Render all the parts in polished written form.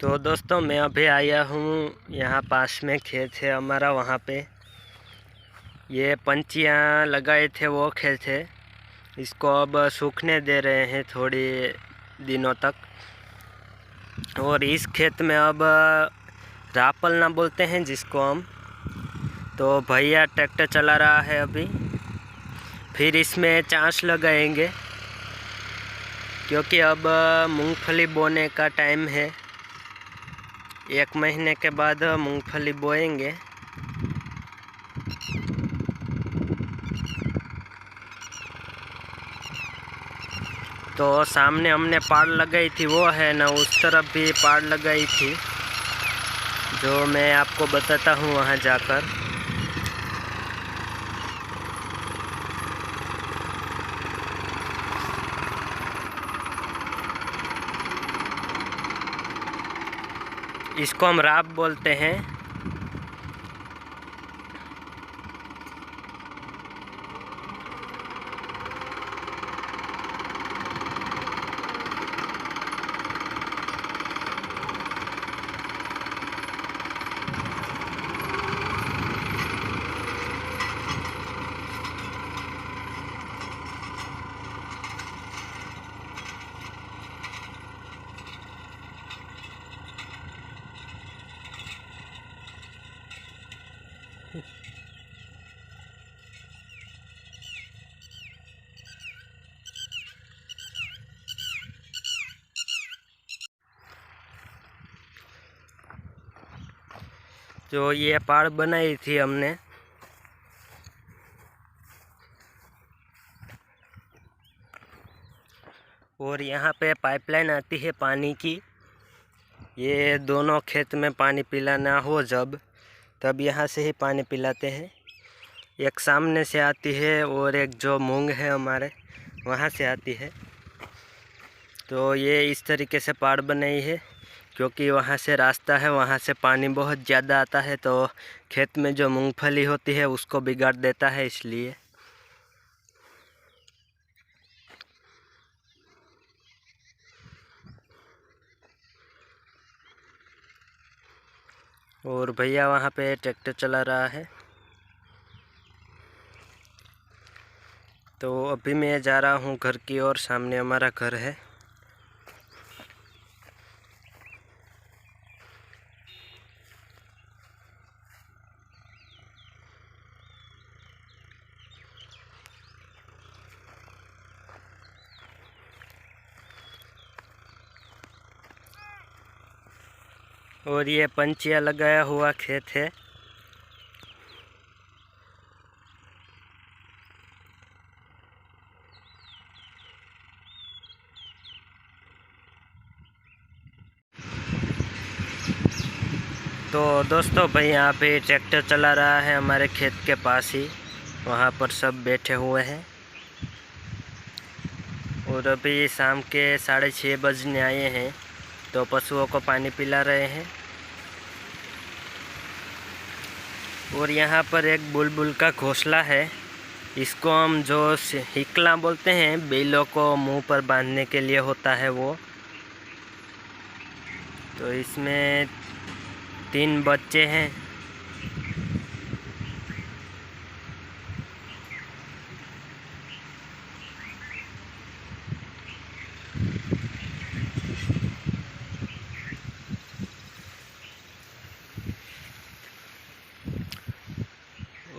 तो दोस्तों मैं अभी आया हूँ यहाँ पास में खेत है हमारा, वहाँ पे ये पंछियाँ लगाए थे वो खेत है। इसको अब सूखने दे रहे हैं थोड़ी दिनों तक। और इस खेत में अब रापलना बोलते हैं जिसको हम, तो भैया ट्रैक्टर चला रहा है अभी। फिर इसमें चांस लगाएंगे क्योंकि अब मूंगफली बोने का टाइम है। 1 महीने के बाद मूंगफली बोएंगे। तो सामने हमने पाड़ लगाई थी वो है ना, उस तरफ भी पाड़ लगाई थी जो मैं आपको बताता हूँ वहाँ जाकर। इसको हम राप बोलते हैं। जो ये पाड़ बनाई थी हमने, और यहाँ पे पाइपलाइन आती है पानी की। ये दोनों खेत में पानी पिलाना हो जब, तब यहाँ से ही पानी पिलाते हैं। एक सामने से आती है और एक जो मूंग है हमारे वहाँ से आती है। तो ये इस तरीके से पाड़ बनाई है क्योंकि वहाँ से रास्ता है, वहाँ से पानी बहुत ज़्यादा आता है तो खेत में जो मूंगफली होती है उसको बिगाड़ देता है, इसलिए। और भैया वहाँ पे ट्रैक्टर चला रहा है। तो अभी मैं जा रहा हूँ घर की ओर, सामने हमारा घर है। और ये पंछियाँ लगाया हुआ खेत है। तो दोस्तों भाई यहाँ पे ट्रैक्टर चला रहा है हमारे खेत के पास ही, वहाँ पर सब बैठे हुए हैं। और अभी शाम के 6:30 बजने आए हैं तो पशुओं को पानी पिला रहे हैं। और यहाँ पर एक बुलबुल का घोंसला है। इसको हम जो हिकला बोलते हैं, बैलों को मुंह पर बांधने के लिए होता है वो। तो इसमें 3 बच्चे हैं।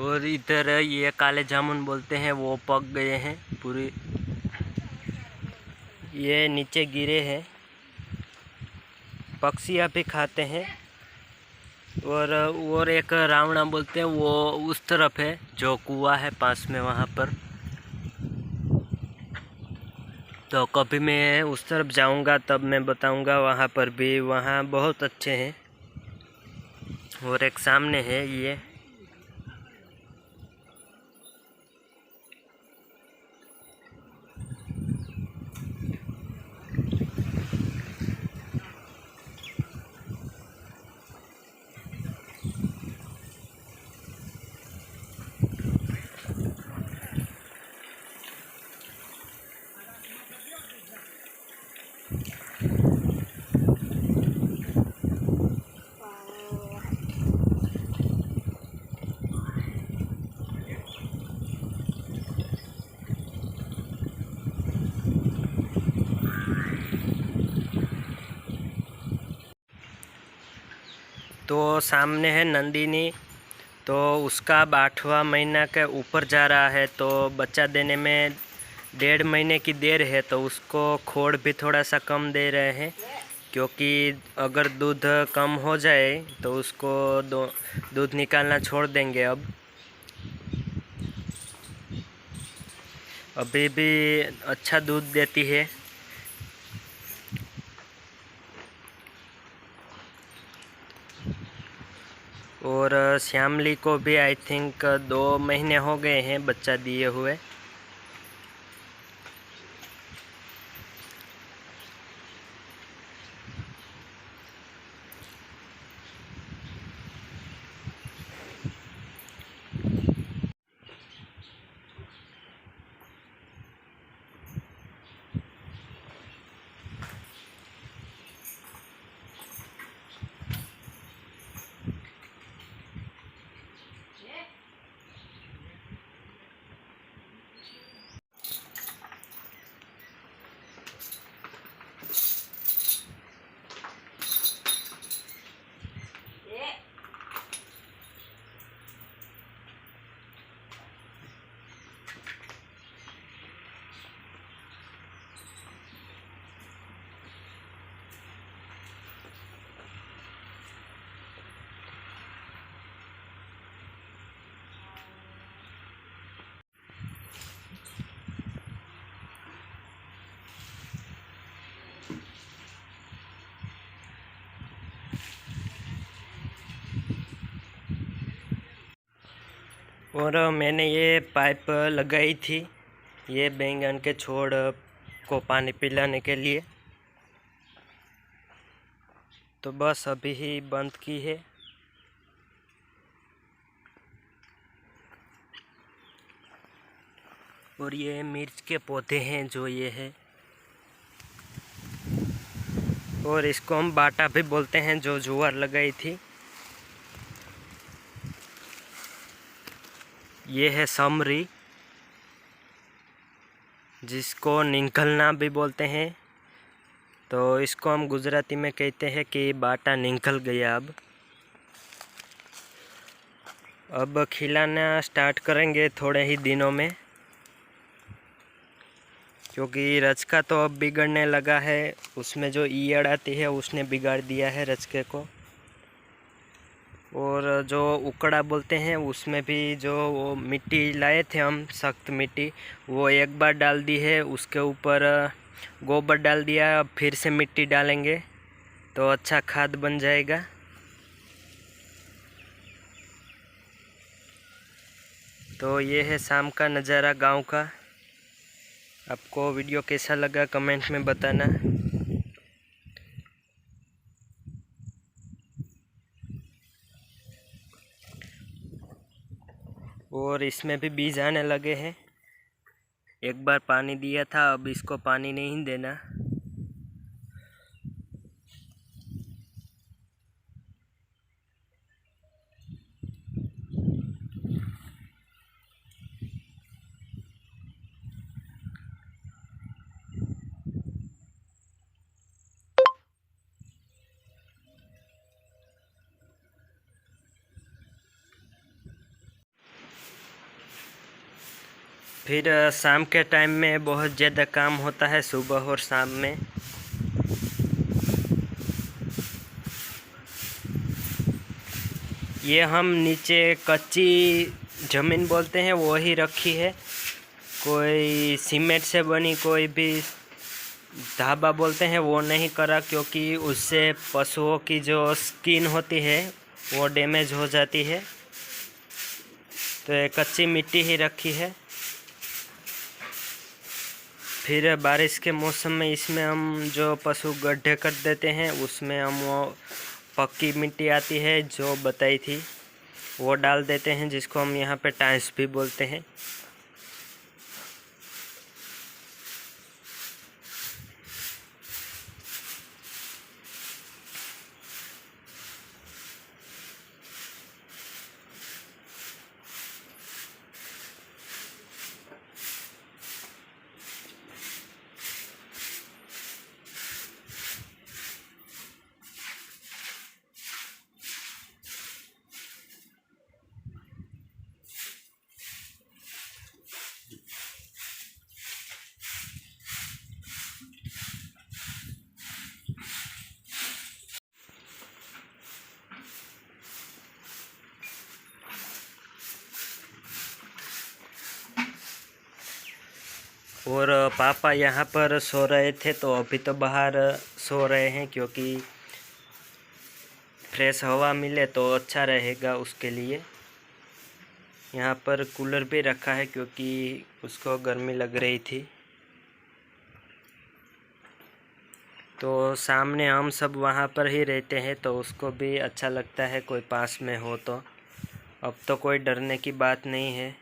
और इधर ये काले जामुन बोलते हैं, वो पक गए हैं पूरी, ये नीचे गिरे हैं। पक्षियाँ भी खाते हैं। और एक रावणा बोलते हैं, वो उस तरफ है जो कुआं है पास में वहाँ पर। तो कभी मैं उस तरफ जाऊँगा तब मैं बताऊँगा, वहाँ पर भी, वहाँ बहुत अच्छे हैं। और एक सामने है ये। तो सामने है नंदिनी, तो उसका अब 8वां महीना के ऊपर जा रहा है, तो बच्चा देने में 1.5 महीने की देर है, तो उसको खोड़ भी थोड़ा सा कम दे रहे हैं, क्योंकि अगर दूध कम हो जाए तो उसको दूध निकालना छोड़ देंगे। अब अभी भी अच्छा दूध देती है। और श्यामली को भी आई थिंक 2 महीने हो गए हैं बच्चा दिए हुए। और मैंने ये पाइप लगाई थी ये बैंगन के छोड़ को पानी पिलाने के लिए, तो बस अभी ही बंद की है। और ये मिर्च के पौधे हैं जो ये है, और इसको हम बाटा भी बोलते हैं, जो जुआर लगाई थी। ये है समरी, जिसको निकलना भी बोलते हैं, तो इसको हम गुजराती में कहते हैं कि बाटा निकल गया। अब खिलाना स्टार्ट करेंगे थोड़े ही दिनों में, क्योंकि रचका तो अब बिगड़ने लगा है। उसमें जो ईयड़ आती है उसने बिगाड़ दिया है रचके को। और जो उकड़ा बोलते हैं उसमें भी जो वो मिट्टी लाए थे हम, सख्त मिट्टी, वो एक बार डाल दी है। उसके ऊपर गोबर डाल दिया, अब फिर से मिट्टी डालेंगे तो अच्छा खाद बन जाएगा। तो ये है शाम का नज़ारा गांव का। आपको वीडियो कैसा लगा कमेंट में बताना। और इसमें भी बीज आने लगे हैं। एक बार पानी दिया था, अब इसको पानी नहीं देना। फिर शाम के टाइम में बहुत ज़्यादा काम होता है, सुबह और शाम में। ये हम नीचे कच्ची ज़मीन बोलते हैं वो ही रखी है, कोई सीमेंट से बनी कोई भी ढाबा बोलते हैं वो नहीं करा, क्योंकि उससे पशुओं की जो स्किन होती है वो डैमेज हो जाती है। तो ये कच्ची मिट्टी ही रखी है। फिर बारिश के मौसम में इसमें हम जो पशु गड्ढे कर देते हैं, उसमें हम वो पक्की मिट्टी आती है जो बताई थी वो डाल देते हैं, जिसको हम यहाँ पे टाइल्स भी बोलते हैं। और पापा यहाँ पर सो रहे थे, तो अभी तो बाहर सो रहे हैं क्योंकि फ्रेश हवा मिले तो अच्छा रहेगा उसके लिए। यहाँ पर कूलर भी रखा है क्योंकि उसको गर्मी लग रही थी। तो सामने हम सब वहाँ पर ही रहते हैं, तो उसको भी अच्छा लगता है कोई पास में हो तो। अब तो कोई डरने की बात नहीं है।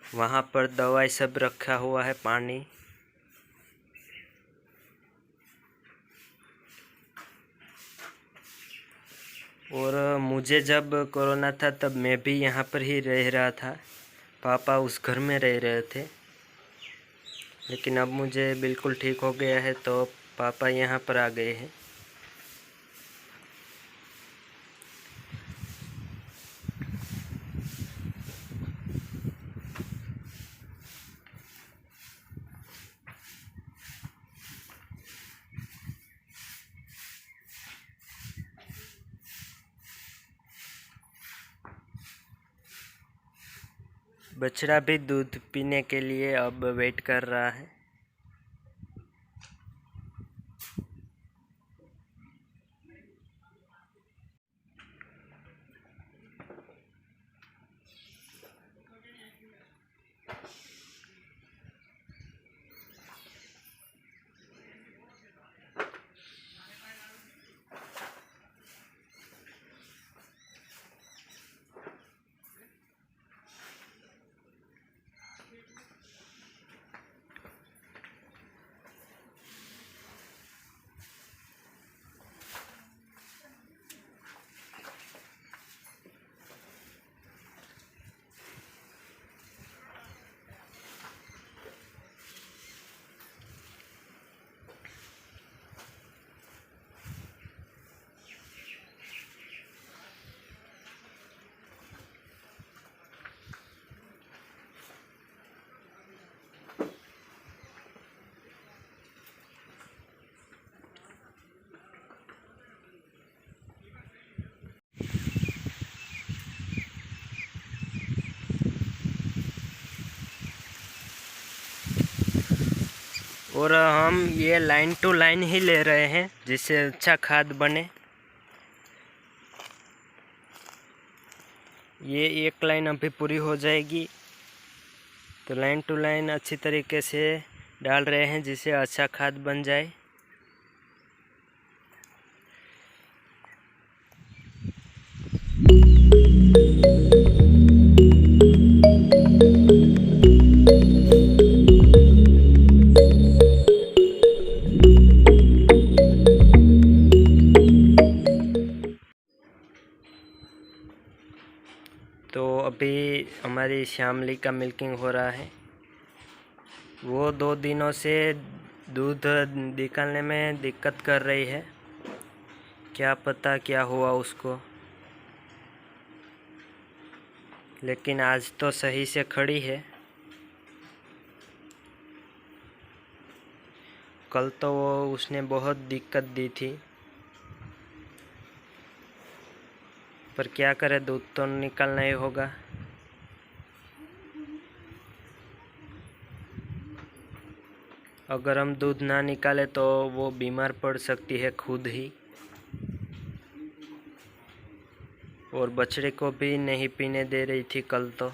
वहाँ पर दवाई सब रखा हुआ है, पानी। और मुझे जब कोरोना था तब मैं भी यहाँ पर ही रह रहा था, पापा उस घर में रह रहे थे। लेकिन अब मुझे बिल्कुल ठीक हो गया है तो पापा यहाँ पर आ गए हैं। बछड़ा भी दूध पीने के लिए अब वेट कर रहा है। और हम ये लाइन टू लाइन ही ले रहे हैं जिससे अच्छा खाद बने। ये एक लाइन अभी पूरी हो जाएगी तो लाइन टू लाइन अच्छी तरीके से डाल रहे हैं जिससे अच्छा खाद बन जाए। तो अभी हमारी श्यामली का मिल्किंग हो रहा है। वो 2 दिनों से दूध निकालने में दिक्कत कर रही है, क्या पता क्या हुआ उसको। लेकिन आज तो सही से खड़ी है। कल तो वो उसने बहुत दिक्कत दी थी, पर क्या करे, दूध तो निकालना ही होगा। अगर हम दूध ना निकाले तो वो बीमार पड़ सकती है खुद ही। और बछड़े को भी नहीं पीने दे रही थी कल तो।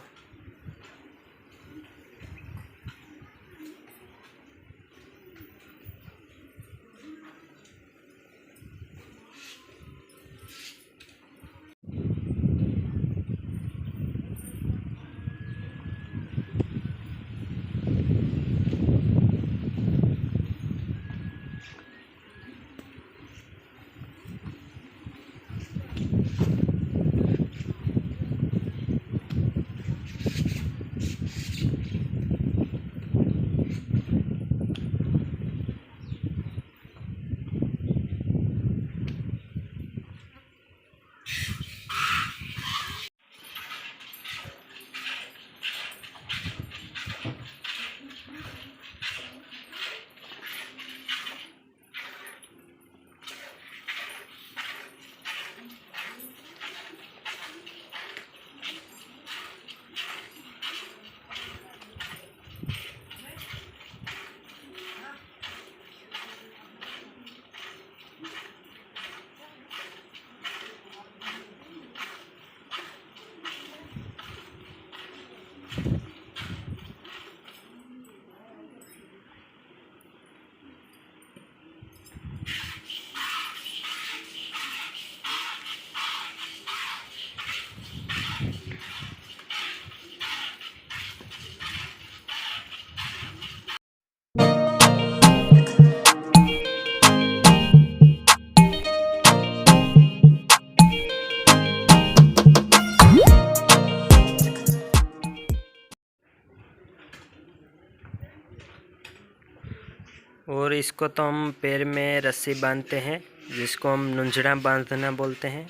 और इसको तो हम पैर में रस्सी बांधते हैं, जिसको हम नुंजड़ा बांधना बोलते हैं।